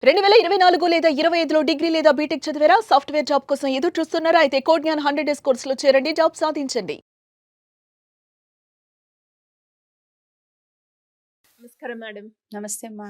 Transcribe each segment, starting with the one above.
2024 లేదా 25లో డిగ్రీ లేదా బీటెక్ చదివారా? సాఫ్ట్‌వేర్ జాబ్ కోసం ఎదురు చూస్తున్నారా? అయితే కోడ్ జ్ఞాన్ 100 డేస్ కోర్సులో చేరండి. జాబ్ సాధించండి. నమస్కారం మేడం. నమస్తే అమ్మా.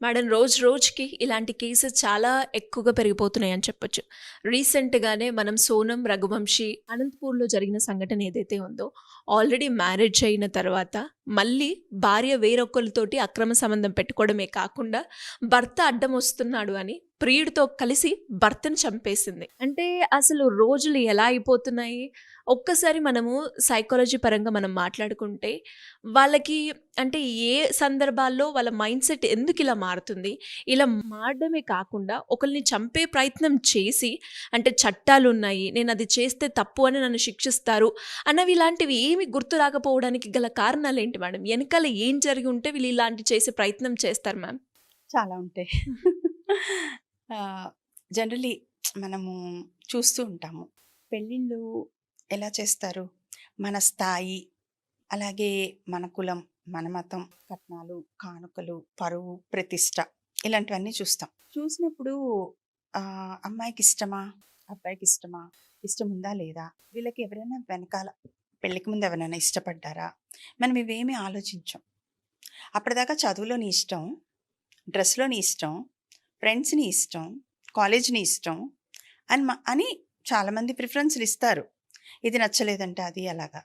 మేడం, రోజు రోజుకి ఇలాంటి కేసెస్ చాలా ఎక్కువగా పెరిగిపోతున్నాయని చెప్పొచ్చు. రీసెంట్‌గానే మనం సోనం రఘువంశీ అనంతపూర్‌లో జరిగిన సంఘటన ఏదైతే ఉందో, ఆల్రెడీ మ్యారేజ్ అయిన తర్వాత మళ్ళీ భార్య వేరొకరితోటి అక్రమ సంబంధం పెట్టుకోవడమే కాకుండా భర్త అడ్డం వస్తున్నాడు అని ప్రియుడితో కలిసి భర్తను చంపేసింది. అంటే అసలు రోజులు ఎలా అయిపోతున్నాయి? ఒక్కసారి మనము సైకాలజీ పరంగా మనం మాట్లాడుకుంటే వాళ్ళకి అంటే ఏ సందర్భాల్లో వాళ్ళ మైండ్ సెట్ ఎందుకు ఇలా మారుతుంది? ఇలా మారడమే కాకుండా ఒకళ్ళని చంపే ప్రయత్నం చేసి అంటే చట్టాలున్నాయి, నేనది చేస్తే తప్పు అని నన్ను శిక్షిస్తారు అన్నవి ఇలాంటివి ఏమి గుర్తు రాకపోవడానికి గల కారణాలేంటి మేడం? ఎనకాల ఏం జరిగి ఉంటే వీళ్ళు ఇలాంటివి చేసే ప్రయత్నం చేస్తారు మ్యామ్? చాలా ఉంటాయి. జనరలీ మనము చూస్తూ ఉంటాము. పెళ్ళిళ్ళు ఎలా చేస్తారు? మన స్థాయి, అలాగే మన కులం, మన మతం, కట్నాలు, కానుకలు, పరువు, ప్రతిష్ట ఇలాంటివన్నీ చూస్తాం. చూసినప్పుడు అమ్మాయికి ఇష్టమా? అబ్బాయికి ఇష్టమా? ఇష్టం ఉందా లేదా? వీళ్ళకి ఎవరైనా వెనకాల పెళ్ళికి ముందు ఎవరైనా ఇష్టపడ్డారా? మనం ఇవేమీ ఆలోచించం. అప్పటిదాకా చదువులో నీ ఇష్టం, డ్రెస్‌లో నీ ఇష్టం, ఫ్రెండ్స్ నీ ఇష్టం, కాలేజ్ నీ ఇష్టం అని చాలామంది ప్రిఫరెన్స్‌లు ఇస్తారు. ఇది నచ్చలేదంటే అది అలాగా.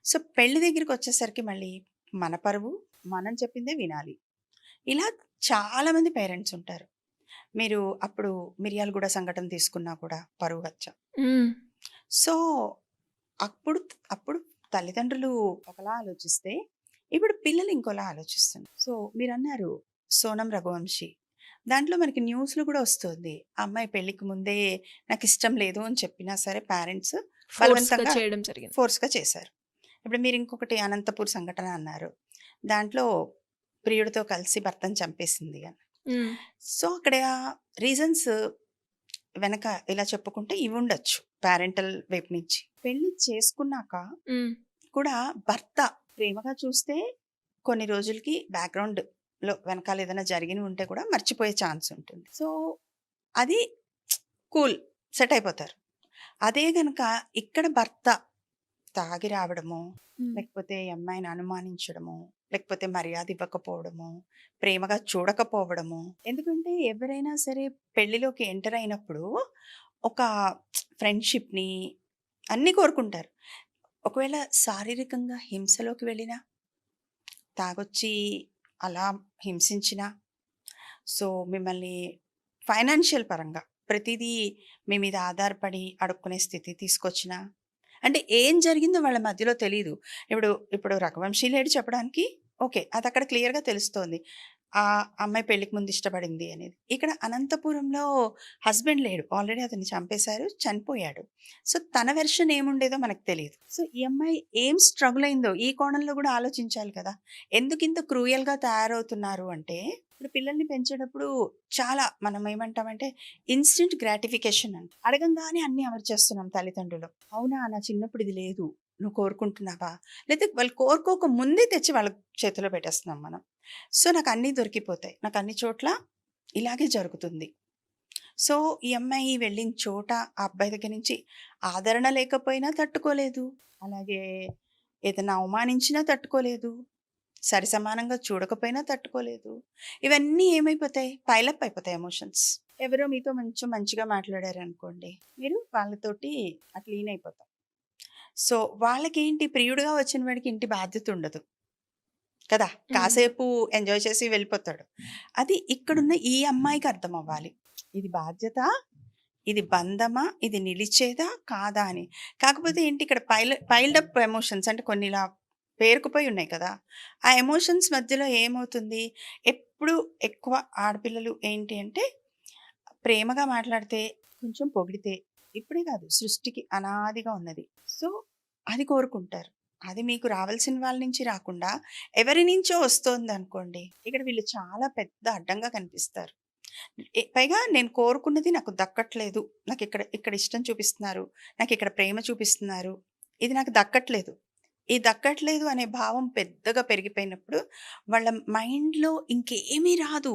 సో, పెళ్లి దగ్గరికొచ్చేసరికి మళ్ళీ మన పరువు, మనం చెప్పిందే వినాలి. ఇలా చాలామంది పేరెంట్స్ ఉంటారు. మీరు అప్పుడు మిర్యాలగూడ సంఘటన తీసుకున్నా కూడా పరువు హత్య. హ్మ్. సో, అప్పుడు అప్పుడు తల్లిదండ్రులు ఒకలా ఆలోచిస్తే, ఇప్పుడు పిల్లలు ఇంకోలా ఆలోచిస్తున్నారు. సో, మీరన్నారు సోనం రఘువంశీ. దాంట్లో మనకి న్యూస్‌లో కూడా వస్తుంది. ఆ అమ్మాయి పెళ్ళికి ముందే నాకిష్టం లేదు అని చెప్పినా సరే పేరెంట్స్ ఫోర్స్‌గా బలవంతంగా చేయడం జరిగింది. ఫోర్స్‌గా చేశారు. ఇప్పుడు మీరు ఇంకొకటి అనంతపూర్ సంఘటన అన్నారు. దాంట్లో ప్రియుడితో కలిసి భర్తను చంపేసింది అని. హ్మ్. సో, అక్కడ రీజన్స్ వెనక ఇలా చెప్పుకుంటే ఇవుండొచ్చు పేరెంటల్ వైపు నుంచి. పెళ్లి చేసుకున్నాక హ్మ్. కూడా భర్త ప్రేమగా చూస్తే కొన్ని రోజులకి బ్యాక్‌గ్రౌండ్‌లో వెనకాల ఏదైనా జరిగినవి ఉంటే కూడా మర్చిపోయే ఛాన్స్ ఉంటుంది. సో, అది కూల్ సెట్ అయిపోతారు. అదే గనక ఇక్కడ భర్త తాగి రావడము, హ్మ్. లేకపోతే ఈ అమ్మాయిని అనుమానించడము, లేకపోతే మర్యాద ఇవ్వకపోవడము, ప్రేమగా చూడకపోవడము. ఎందుకంటే ఎవరైనా సరే పెళ్లిలోకి ఎంటర్ అయినప్పుడు ఒక ఫ్రెండ్‌షిప్‌ని అన్నీ కోరుకుంటారు. ఒకవేళ శారీరకంగా హింసలోకి వెళ్ళినా, తాగొచ్చి అలా హింసించినా, సో మిమ్మల్ని ఫైనాన్షియల్ పరంగా ప్రతిదీ మీ మీద ఆధారపడి అడుక్కునే స్థితి తీసుకొచ్చినా, అంటే ఏం జరిగిందో వాళ్ళ మధ్యలో తెలీదు. ఇప్పుడు రఘువంశీ లేడు చెప్పడానికి. ఓకే. అదక్కడ క్లియర్‌గా తెలుస్తోంది. ఆ అమ్మాయి పెళ్ళికి ముందు ఇష్టపడింది అనేది. ఇక్కడ అనంతపురంలో హస్బెండ్ లేడు. ఆల్రెడీ అతన్ని చంపేశారు. చనిపోయాడు. సో, తన వెర్షన్ ఏముండేదో మనకు తెలీదు. సో, ఈ అమ్మాయి ఏం స్ట్రగుల్ అయిందో ఈ కోణంలో కూడా ఆలోచించాలి కదా! ఎందుకింత క్రూయల్‌గా తయారవుతున్నారు అంటే, ఇప్పుడు పిల్లల్ని పెంచేటప్పుడు చాలా మనం ఏమంటామంటే ఇన్‌స్టంట్ గ్రాటిఫికేషన్ అంట. అడగంగానే అన్నీ అమర్చేస్తున్నాం తల్లిదండ్రులు. అవునా! నా చిన్నప్పుడు ఇది లేదు. నువ్వు కోరుకుంటున్నావా? లేతే వాళ్ళు కోరుకోక ముందే తెచ్చి వాళ్ళ చేతిలో పెట్టేస్తున్నాం మనం. సో, నాకన్నీ దొరికిపోతాయి. నాకన్ని చోట్ల ఇలాగే జరుగుతుంది. సో, ఈ అమ్మాయి వెళ్ళిన చోట ఆ అబ్బాయి దగ్గర నుంచి ఆదరణ లేకపోయినా తట్టుకోలేదు. అలాగే ఏదైనా అవమానించినా తట్టుకోలేదు. సరిసమానంగా చూడకపోయినా తట్టుకోలేదు. ఇవన్నీ ఏమైపోతాయి? పైలప్ అయిపోతాయి ఎమోషన్స్. ఎవరో మీతో కొంచెం మంచిగా మాట్లాడారనుకోండి, మీరు వాళ్ళతోటి అట్లా లీన్ అయిపోతాం. సో, వాళ్ళకేంటి ప్రియుడుగా వచ్చిన వాడికి ఇంటి బాధ్యత ఉండదు కదా! హ్మ్. కాసేపు ఎంజాయ్ చేసి వెళ్ళిపోతాడు. అది ఇక్కడున్న ఈ అమ్మాయికి అర్థమవ్వాలి. ఇది బాధ్యత, ఇది బంధమా, ఇది నిలిచేదా, కాదా అని. కాకపోతే ఏంటి ఇక్కడ పైల్డ్ అప్ ఎమోషన్స్ అంటే కొన్ని ఇలా పేరుకుపోయి ఉన్నాయి కదా! ఆ ఎమోషన్స్ మధ్యలో ఏమవుతుంది, ఎప్పుడు ఎక్కువ ఆడపిల్లలు ఏంటి అంటే ప్రేమగా మాట్లాడితే, కొంచెం పొగిడితే, ఇప్పుడే కాదు సృష్టికి అనాదిగా ఉన్నది. సో, అది కోరుకుంటారు. అది మీకు రావాల్సిన వాళ్ళ నుంచి రాకుండా ఎవరి నుంచో వస్తోందనుకోండి, ఇక్కడ వీళ్ళు చాలా పెద్ద అడ్డంగా కనిపిస్తారు. పైగా నేను కోరుకున్నది నాకు దక్కట్లేదు. నాకిక్కడ ఇక్కడ ఇక్కడ ఇష్టం చూపిస్తున్నారు. నాకిక్కడ ప్రేమ చూపిస్తున్నారు. ఇది నాకు దక్కట్లేదు. ఈ దక్కట్లేదు అనే భావం పెద్దగా పెరిగిపోయినప్పుడు వాళ్ళ మైండ్‌లో ఇంకేమీ రాదు.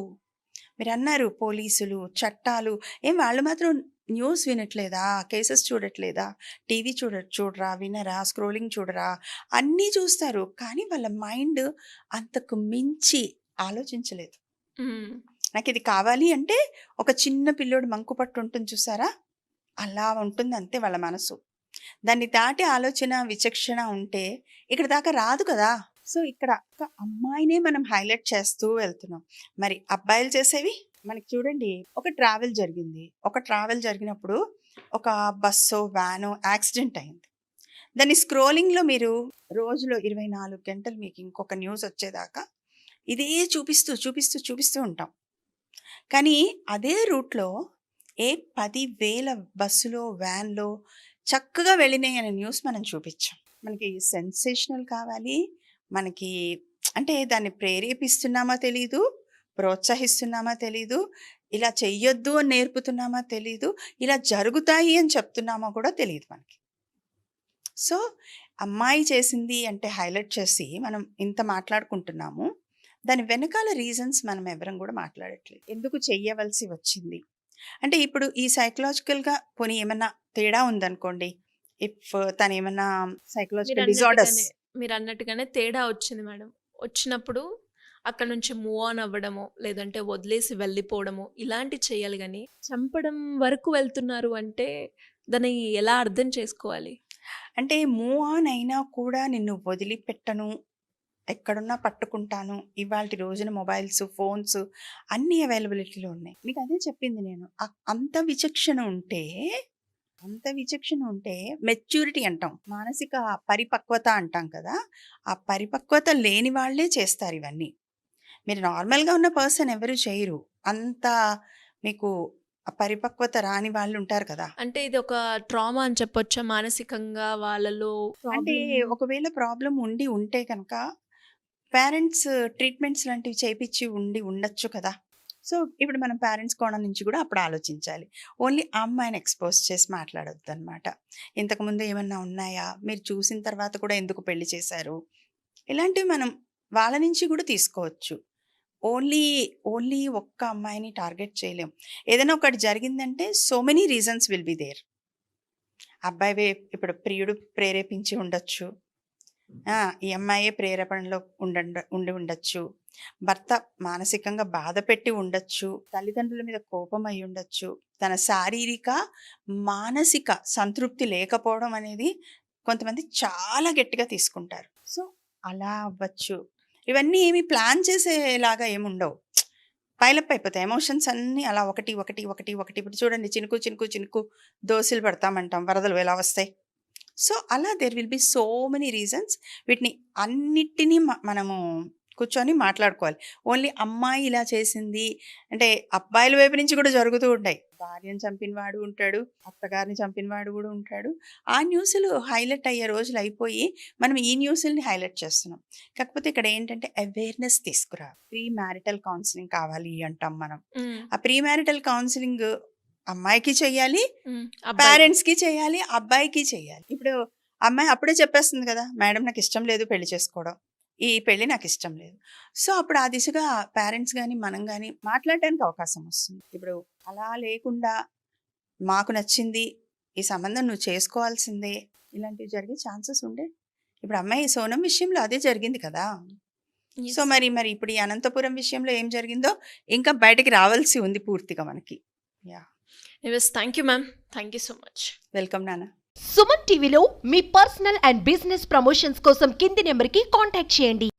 మీరన్నారు పోలీసులు, చట్టాలు. ఏం వాళ్ళు మాత్రం న్యూస్ వినట్లేదా? కేసెస్ చూడట్లేదా? టీవీ చూడరా? వినరా? స్క్రోలింగ్ చూడరా? అన్నీ చూస్తారు. కానీ వాళ్ళ మైండ్ అంతకు మించి ఆలోచించలేదు. హ్మ్. నాకిది కావాలి అంటే ఒక చిన్న పిల్లోడు మంకు పట్టు ఉంటుంది చూసారా? అలా ఉంటుంది అంతే వాళ్ళ మనసు. దాన్ని దాటి ఆలోచన, విచక్షణ ఉంటే ఇక్కడ దాకా రాదు కదా! సో, ఇక్కడ ఒక అమ్మాయినే మనం హైలైట్ చేస్తూ వెళ్తున్నాం. మరి అబ్బాయిలు చేసేవి? మనకి చూడండి, ఒక ట్రావెల్ జరిగింది. ఒక ట్రావెల్ జరిగినప్పుడు ఒక బస్సో, వ్యానో యాక్సిడెంట్ అయింది. దాన్ని స్క్రోలింగ్‌లో మీరు రోజులో 24 గంటలు మీకు ఇంకొక న్యూస్ వచ్చేదాకా ఇదే చూపిస్తూ ఉంటాం. కానీ అదే రూట్‌లో 10,000 బస్సులో, వ్యాన్‌లో చక్కగా వెళ్ళినాయి అనే న్యూస్ మనం చూపించాం. మనకి సెన్సేషనల్ కావాలి. మనకి అంటే దాన్ని ప్రేరేపిస్తున్నామా తెలీదు, ప్రోత్సహిస్తున్నామా తెలీదు, ఇలా చెయ్యొద్దు అని నేర్పుతున్నామా తెలీదు, ఇలా జరుగుతాయి అని చెప్తున్నామా కూడా తెలీదు మనకి. సో, అమ్మాయి చేసింది అంటే హైలైట్ చేసి మనం ఇంత మాట్లాడుకుంటున్నాము. దాని వెనకాల రీజన్స్ మనం ఎవరం కూడా మాట్లాడట్లేదు. ఎందుకు చెయ్యవలసి వచ్చింది? అంటే ఇప్పుడు ఈ సైకలాజికల్‌గా పోనీ ఏమన్నా తేడా ఉందనుకోండి. ఇఫ్ తనేమన్నా సైకలాజికల్ డిజార్డర్స్ మీరన్నట్టుగానే తేడా వచ్చింది మేడం. వచ్చినప్పుడు అక్కడి నుంచి మూవ్ ఆన్ అవ్వడమో, లేదంటే వదిలేసి వెళ్ళిపోవడమో ఇలాంటివి చేయాలి గానీ, చంపడం వరకు వెళ్తున్నారు అంటే దాన్ని ఎలా అర్థం చేసుకోవాలి? అంటే మూవ్ ఆన్ అయినా కూడా నిన్ను వదిలిపెట్టను, ఎక్కడున్నా పట్టుకుంటాను. ఇవాల్టి రోజున మొబైల్స్, ఫోన్స్ అన్నీ అవైలబిలిటీలో ఉన్నాయి. మీకు అదే చెప్పింది నేను. అంత విచక్షణ ఉంటే మెచ్యూరిటీ అంటాం. మానసిక పరిపక్వత అంటాం కదా! ఆ పరిపక్వత లేని వాళ్ళే చేస్తారు ఇవన్నీ. మీరు నార్మల్‌గా ఉన్న పర్సన్ ఎవరు చేయరు. అంత మీకు ఆ పరిపక్వత రాని వాళ్ళు ఉంటారు కదా! అంటే ఇది ఒక ట్రామా అని చెప్పొచ్చా? మానసికంగా వాళ్ళలో అంటే ప్రాబ్లమ్ ఒకవేళ ప్రాబ్లమ్ ఉంటే కనుక పేరెంట్స్ ట్రీట్మెంట్స్ లాంటివి చేపిచ్చి ఉండొచ్చు కదా! సో, ఇప్పుడు మనం పేరెంట్స్ కోణం నుంచి కూడా అప్పుడు ఆలోచించాలి. ఓన్లీ ఆ అమ్మాయిని ఎక్స్‌పోజ్ చేసి మాట్లాడొద్దనమాట. ఇంతకుముందు ఏమన్నా ఉన్నాయా? మీరు చూసిన తర్వాత కూడా ఎందుకు పెళ్లి చేశారు? ఇలాంటివి మనం వాళ్ళ నుంచి కూడా తీసుకోవచ్చు. ఓన్లీ ఒక్క అమ్మాయిని టార్గెట్ చేయలేం. ఏదైనా ఒకటి జరిగిందంటే so many reasons will be there. అబ్బాయి ఇప్పుడు ప్రియుడు ప్రేరేపించి ఉండొచ్చు. ఈ అమ్మాయే ప్రేరేపణలో ఉండి ఉండొచ్చు. భర్త మానసికంగా బాధపెట్టి ఉండొచ్చు. తల్లిదండ్రుల మీద కోపం అయి ఉండొచ్చు. తన శారీరక, మానసిక సంతృప్తి లేకపోవడం అనేది కొంతమంది చాలా గట్టిగా తీసుకుంటారు. సో, అలా అవ్వచ్చు. ఇవన్నీ ఏమి ప్లాన్ చేసేలాగా ఏముండవు. పైలప్ అయిపోతాయి. ఎమోషన్స్ అన్నీ అలా ఒకటి ఇప్పుడు చూడండి చినుకు దోసిలు పడతామంటాం. వరదలు ఎలా వస్తాయి? సో, అలా there will be so many reasons. వీటిని అన్నిటినీ మనము కూర్చొని మాట్లాడుకోవాలి. ఓన్లీ అమ్మాయి ఇలా చేసింది అంటే అబ్బాయిల వైపు నుంచి కూడా జరుగుతూ ఉంటాయి. భార్యను చంపినవాడు ఉంటాడు, అత్తగారిని చంపినవాడు కూడా ఉంటాడు. ఆ న్యూస్‌లు హైలైట్ అయ్యే రోజులు అయిపోయి మనం ఈ న్యూస్‌లని హైలైట్ చేస్తున్నాం. కాకపోతే ఇక్కడ ఏంటంటే అవేర్‌నెస్ తీసుకురా. ప్రీ మ్యారిటల్ కౌన్సిలింగ్ కావాలి అంటాం మనం. ఆ ప్రీ మ్యారిటల్ కౌన్సిలింగ్ అమ్మాయికి చెయ్యాలి, అబ్బాయి పేరెంట్స్‌కి చేయాలి, అబ్బాయికి చేయాలి. ఇప్పుడు అమ్మాయి అప్పుడే చెప్పేస్తుంది కదా! మేడం నాకు ఇష్టం లేదు పెళ్లి చేసుకోవడం. ఈ పెళ్లి నాకు ఇష్టం లేదు. సో, అప్పుడు ఆ దిశగా పేరెంట్స్ గాని, మనం గాని మాట్లాడడానికి అవకాశం వస్తుంది. ఇప్పుడు అలా లేకుండా మాకు నచ్చింది, ఈ సంబంధం నువ్వు చేసుకోవాల్సిందే ఇలాంటివి జరిగే ఛాన్సెస్ ఉండే. ఇప్పుడు అమ్మాయి సోనం విషయంలో అదే జరిగింది కదా! సో, మరి ఇప్పుడు ఈ అనంతపురం విషయంలో ఏం జరిగిందో ఇంకా బయటకి రావాల్సి ఉంది పూర్తిగా మనకి. Yeah! Thank you ma'am. Thank you so much. Welcome నాన్న. సుమన్ టీవీలో మీ పర్సనల్ అండ్ బిజినెస్ ప్రమోషన్స్ కోసం కింది నెంబర్కి కాంటాక్ట్ చేయండి.